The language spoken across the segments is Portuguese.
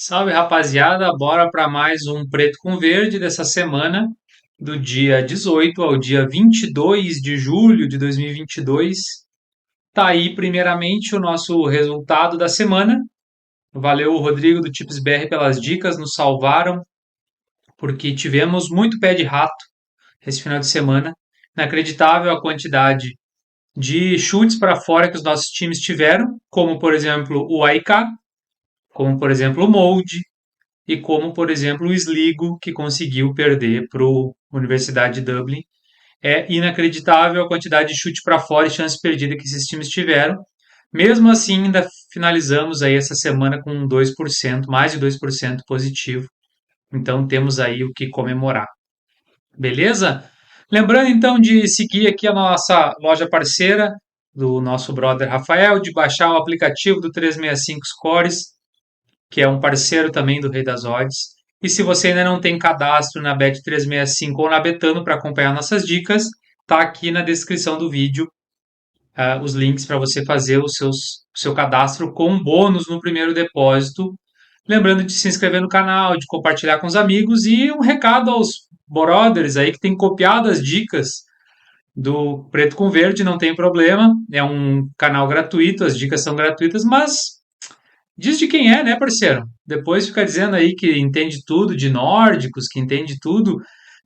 Salve rapaziada, bora para mais um Preto com Verde dessa semana, do dia 18 ao dia 22 de julho de 2022. Tá aí, primeiramente, o nosso resultado da semana. Valeu, Rodrigo do Tips BR, pelas dicas, nos salvaram, porque tivemos muito pé de rato esse final de semana. Inacreditável a quantidade de chutes para fora que os nossos times tiveram, como por exemplo o AIK, como por exemplo o Molde, e como, por exemplo, o Sligo, que conseguiu perder para a Universidade de Dublin. É inacreditável a quantidade de chute para fora e chance perdida que esses times tiveram. Mesmo assim, ainda finalizamos aí essa semana com 2%, mais de 2% positivo. Então temos aí o que comemorar. Beleza? Lembrando então de seguir aqui a nossa loja parceira do nosso brother Rafael, de baixar o aplicativo do 365 Scores, que é um parceiro também do Rei das Odds. E se você ainda não tem cadastro na Bet365 ou na Betano para acompanhar nossas dicas, tá aqui na descrição do vídeo os links para você fazer o seu cadastro com bônus no primeiro depósito. Lembrando de se inscrever no canal, de compartilhar com os amigos e um recado aos brothers aí que tem copiado as dicas do Preto com Verde, não tem problema, é um canal gratuito, as dicas são gratuitas, mas diz de quem é, né, parceiro? Depois fica dizendo aí que entende tudo de nórdicos, que entende tudo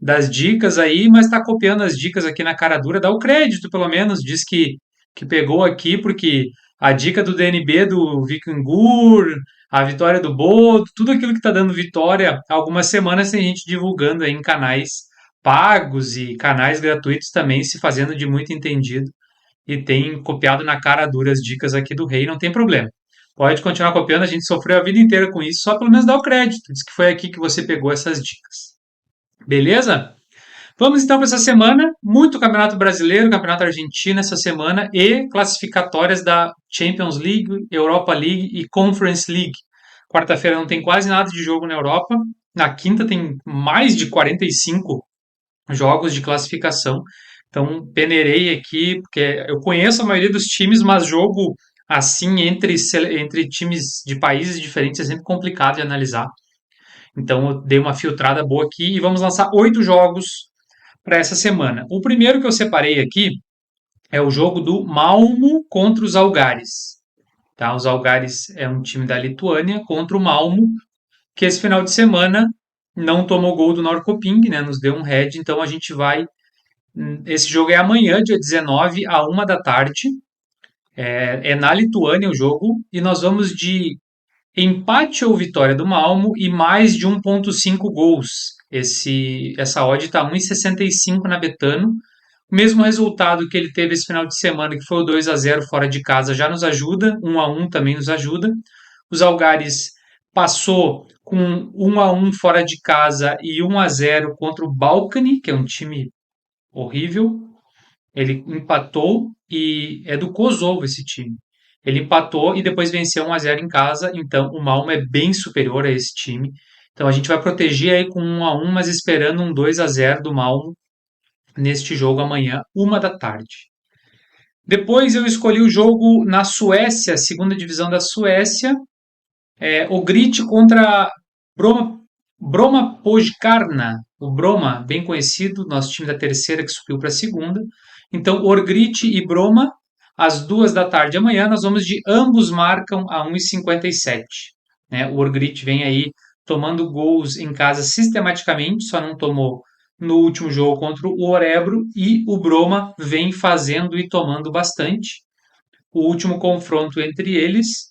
das dicas aí, mas está copiando as dicas aqui na cara dura. Dá o crédito, pelo menos. Diz que pegou aqui porque a dica do DNB do Vikingur, a vitória do Bodo, tudo aquilo que está dando vitória há algumas semanas tem gente divulgando aí em canais pagos e canais gratuitos também se fazendo de muito entendido e tem copiado na cara dura as dicas aqui do rei, não tem problema. Pode continuar copiando, a gente sofreu a vida inteira com isso, só pelo menos dá o crédito. Diz que foi aqui que você pegou essas dicas. Beleza? Vamos então para essa semana. Muito Campeonato Brasileiro, Campeonato Argentino essa semana e classificatórias da Champions League, Europa League e Conference League. Quarta-feira não tem quase nada de jogo na Europa. Na quinta tem mais de 45 jogos de classificação. Então, peneirei aqui, porque eu conheço a maioria dos times, mas jogo assim entre times de países diferentes é sempre complicado de analisar. Então, eu dei uma filtrada boa aqui e vamos lançar 8 jogos para essa semana. O primeiro que eu separei aqui é o jogo do Malmo contra os Algares. Tá? Os Algares é um time da Lituânia contra o Malmo, que esse final de semana não tomou gol do Norrköping, né? Nos deu um head, então a gente vai. Esse jogo é amanhã, dia 19, à 1 da tarde. É na Lituânia o jogo. E nós vamos de empate ou vitória do Malmo e mais de 1,5 gols. Essa odd está 1,65 na Betano. O mesmo resultado que ele teve esse final de semana, que foi o 2-0 fora de casa, já nos ajuda. 1-1 também nos ajuda. Os Algares passou com 1-1 fora de casa e 1-0 contra o Balkany, que é um time horrível. Ele empatou e é do Kosovo esse time. Ele empatou e depois venceu 1-0 em casa, então o Malmo é bem superior a esse time. Então a gente vai proteger aí com 1-1, mas esperando um 2-0 do Malmo neste jogo amanhã, 1 da tarde. Depois eu escolhi o jogo na Suécia, segunda divisão da Suécia, o Grit contra Broma, Broma Pojkarna, o Broma, bem conhecido, nosso time da terceira que subiu para a segunda. Então, Orgrit e Broma, às 2 da tarde amanhã, nós vamos de ambos marcam a 1,57. Né? O Orgrit vem aí tomando gols em casa sistematicamente, só não tomou no último jogo contra o Orebro, e o Broma vem fazendo e tomando bastante. O último confronto entre eles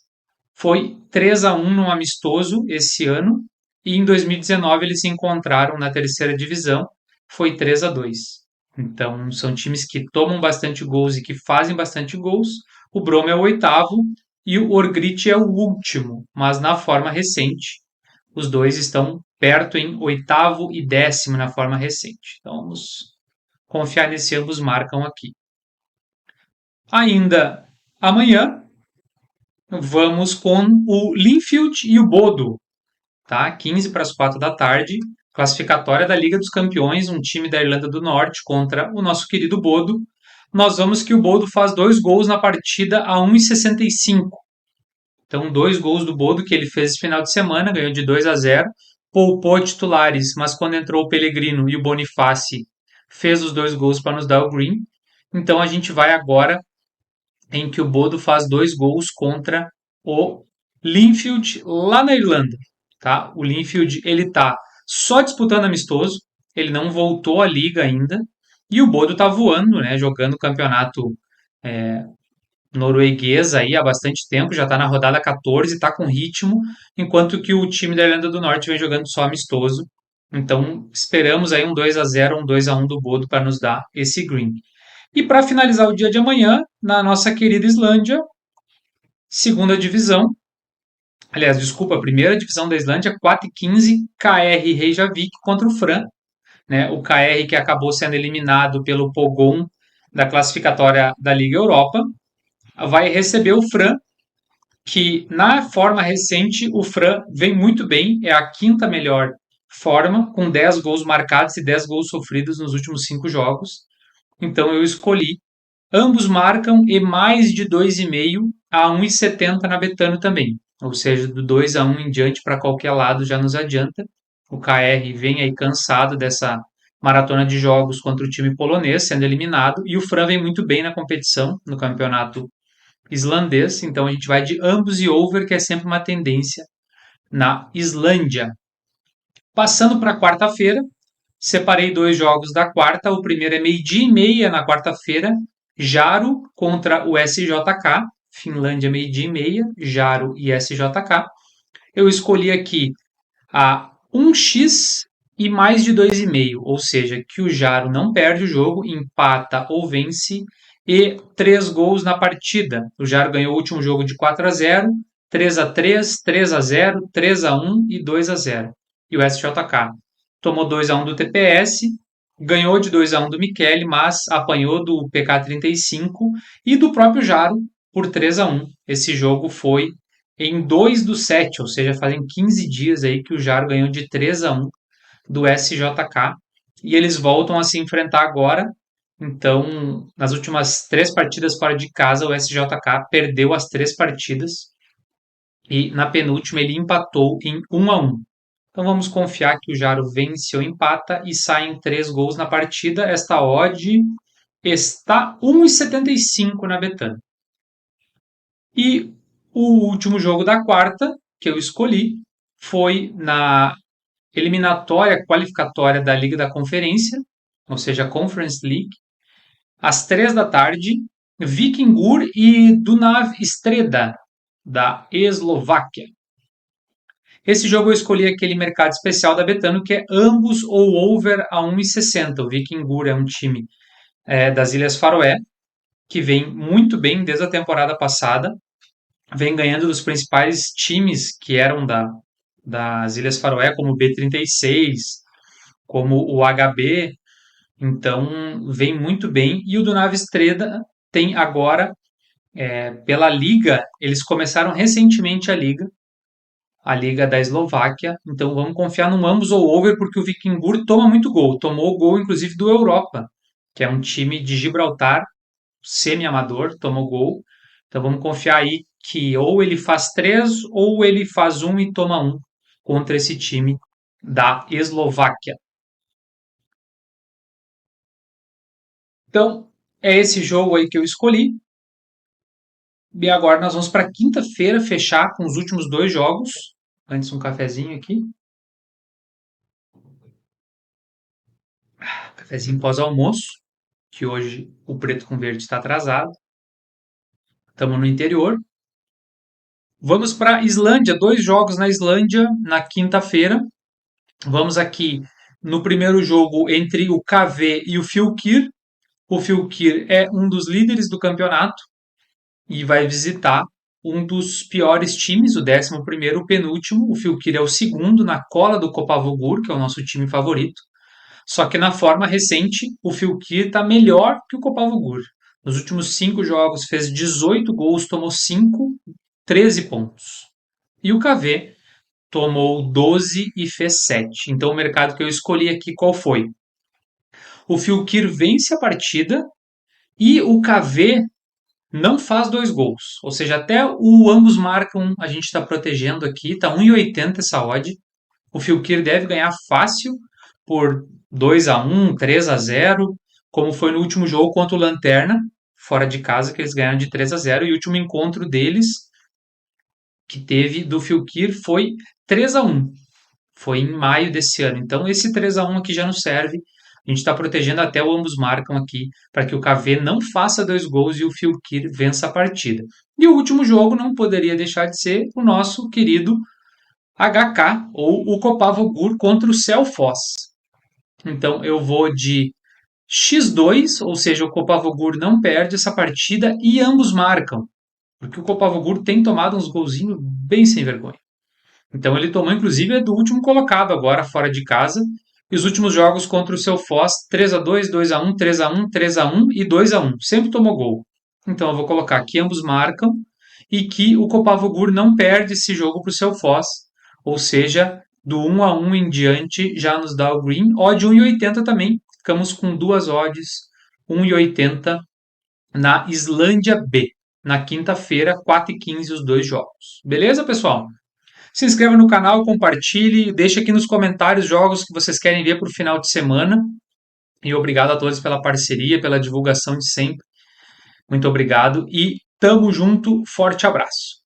foi 3-1 num amistoso esse ano, e em 2019 eles se encontraram na terceira divisão, foi 3-2. Então são times que tomam bastante gols e que fazem bastante gols. O Broma é o oitavo e o Orgrit é o último, mas na forma recente. Os dois estão perto em oitavo e décimo na forma recente. Então vamos confiar nesse ambos marcam aqui. Ainda amanhã, vamos com o Linfield e o Bodo, tá? 15 para as 4 da tarde, classificatória da Liga dos Campeões, um time da Irlanda do Norte contra o nosso querido Bodo. Nós vamos que o Bodo faz 2 gols na partida a 1,65. Então, 2 gols do Bodo que ele fez esse final de semana, ganhou de 2-0, poupou titulares, mas quando entrou o Pellegrino e o Bonifaci, fez os 2 gols para nos dar o green. Então, a gente vai agora em que o Bodo faz 2 gols contra o Linfield lá na Irlanda, tá? O Linfield ele tá só disputando amistoso, ele não voltou à liga ainda e o Bodo tá voando, né? Jogando o campeonato norueguês aí há bastante tempo, já tá na rodada 14, tá com ritmo, enquanto que o time da Irlanda do Norte vem jogando só amistoso. Então esperamos aí um 2-0, um 2-1 do Bodo para nos dar esse green. E para finalizar o dia de amanhã, na nossa querida Islândia, segunda divisão, aliás, desculpa, a primeira divisão da Islândia, 4-15, KR Reykjavik contra o Fram, né? O KR que acabou sendo eliminado pelo Pogon da classificatória da Liga Europa, vai receber o Fram, que na forma recente o Fram vem muito bem, é a quinta melhor forma, com 10 gols marcados e 10 gols sofridos nos últimos 5 jogos. Então eu escolhi. Ambos marcam e mais de 2,5 a 1,70 na Betano também. Ou seja, do 2-1 em diante para qualquer lado já nos adianta. O KR vem aí cansado dessa maratona de jogos contra o time polonês, sendo eliminado, e o Fram vem muito bem na competição, no campeonato islandês, então a gente vai de ambos e over, que é sempre uma tendência na Islândia. Passando para quarta-feira, separei 2 jogos da quarta. O primeiro é 12h30 na quarta-feira, Jaro contra o SJK. Finlândia, 12h30, Jaro e SJK. Eu escolhi aqui a 1x e mais de 2,5, ou seja, que o Jaro não perde o jogo, empata ou vence, e 3 gols na partida. O Jaro ganhou o último jogo de 4-0, 3-3, 3-0, 3-1 e 2-0. E o SJK tomou 2-1 do TPS, ganhou de 2-1 do Michele, mas apanhou do PK35 e do próprio Jaro por 3-1. Esse jogo foi em 2/7, ou seja, fazem 15 dias aí que o Jaro ganhou de 3-1 do SJK, e eles voltam a se enfrentar agora. Então, nas últimas 3 partidas fora de casa, o SJK perdeu as 3 partidas e na penúltima ele empatou em 1-1. Então vamos confiar que o Jaro vence ou empata e saem 3 gols na partida. Esta odd está 1,75 na Betano. E o último jogo da quarta que eu escolhi foi na eliminatória qualificatória da Liga da Conferência, ou seja, Conference League, às 3 da tarde, Vikingur e Dunav Streda, da Eslováquia. Esse jogo eu escolhi aquele mercado especial da Betano, que é ambos ou over a 1,60. O Vikingur é um time das Ilhas Faroé, que vem muito bem desde a temporada passada, vem ganhando dos principais times que eram das Ilhas Faroé, como o B36, como o HB, então vem muito bem. E o Dunav Streda tem agora, pela Liga, eles começaram recentemente a Liga da Eslováquia, então vamos confiar no ambos ou over, porque o Vikingur toma muito gol, tomou o gol inclusive do Europa, que é um time de Gibraltar, semi-amador, tomou gol, então vamos confiar aí que ou ele faz 3 ou ele faz 1 e toma 1 contra esse time da Eslováquia. Então, é esse jogo aí que eu escolhi. E agora nós vamos para quinta-feira fechar com os últimos 2 jogos. Antes um cafezinho aqui. Cafezinho pós-almoço, que hoje o preto com verde está atrasado. Estamos no interior. Vamos para Islândia, 2 jogos na Islândia na quinta-feira. Vamos aqui no primeiro jogo entre o KV e o Fylkir. O Fylkir é um dos líderes do campeonato e vai visitar um dos piores times, o 11º, o penúltimo. O Fylkir é o segundo na cola do Kopavogur, que é o nosso time favorito. Só que na forma recente, o Fylkir está melhor que o Kopavogur. Nos últimos 5 jogos fez 18 gols, tomou 5, 13 pontos. E o KV tomou 12 e fez 7. Então o mercado que eu escolhi aqui qual foi? O Fylkir vence a partida e o KV não faz 2 gols. Ou seja, até o ambos marcam, a gente está protegendo aqui, tá 1,80 essa odd. O Fylkir deve ganhar fácil por 2-1, 3-0, como foi no último jogo contra o Lanterna, fora de casa, que eles ganharam de 3-0, e o último encontro deles, que teve do Fylkir, foi 3-1. Foi em maio desse ano. Então, esse 3-1 aqui já não serve. A gente está protegendo até o ambos marcam aqui, para que o KV não faça 2 gols e o Fylkir vença a partida. E o último jogo não poderia deixar de ser o nosso querido HK, ou o Copavogur, contra o Selfoss. Então, eu vou de X2, ou seja, o Copavogur não perde essa partida e ambos marcam, porque o Copavogur tem tomado uns golzinhos bem sem vergonha. Então ele tomou inclusive do último colocado agora fora de casa. E os últimos jogos contra o seu Foz, 3-2, 2-1, 3-1, 3-1 e 2-1. Sempre tomou gol. Então eu vou colocar que ambos marcam e que o Copavogur não perde esse jogo para o seu Foz. Ou seja, do 1-1 em diante já nos dá o green. Odd 1,80 também. Ficamos com duas odds 1,80 na Islândia B. Na quinta-feira, 4h15 os dois jogos. Beleza, pessoal? Se inscreva no canal, compartilhe, deixe aqui nos comentários jogos que vocês querem ver para o final de semana. E obrigado a todos pela parceria, pela divulgação de sempre. Muito obrigado e tamo junto. Forte abraço.